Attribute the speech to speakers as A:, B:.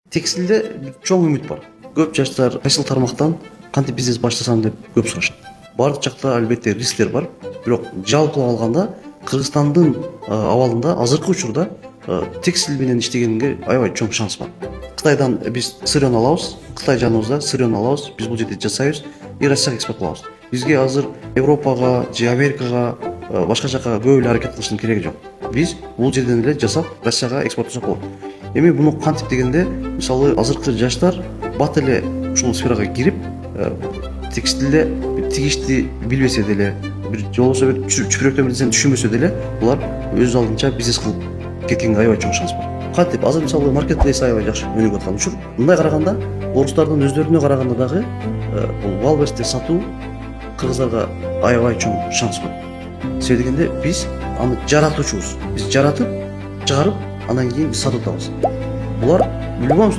A: Текстилде чоң үмүт бар. Көп жаштар кайсыл тармактан кантип бизнес баштасам деп көп сурашат. Бардык жакта албетте рисктер бар, бирок жалпылап алганда Кыргызстандын абалында азыркы учурда текстиль менен иштегенге аябай чоң шанс бар. Кытайдан биз сырьёну алабыз, Кытай жаныбызда сырьёну алабыз, биз бул жерде жасайбыз и Россияга экспорт кылабыз. Бизге азыр Европага же Америкага, башка жака көп эле аракет кылыштын кереги жок. Биз бул жерден эле жасап Россияга экспорттосок болот. Эми буну кантип дегенде, мисалы азыркы жаштар бат эле ушул сферага кирип, текстилде тигишти билбесе деле, бир же болбосо бир чүпүрөктөн бир нерсени түшүнбөсө деле, булар өз алдынча бизнес кылып кеткенге аябай чоң шанс бар. Кантип азыр мисалы маркетплейс аябай жакшы өнүгүп аткан учур. Мындай караганда, орустардын өздөрүнө караганда дагы бул Валберсте сатуу кыргыздарга аябай чоң шанс бар. Себеби дегенде биз аны жаратуучубуз. Биз жаратып, чыгарып, андан кийин сатып атабыз. Булар в любом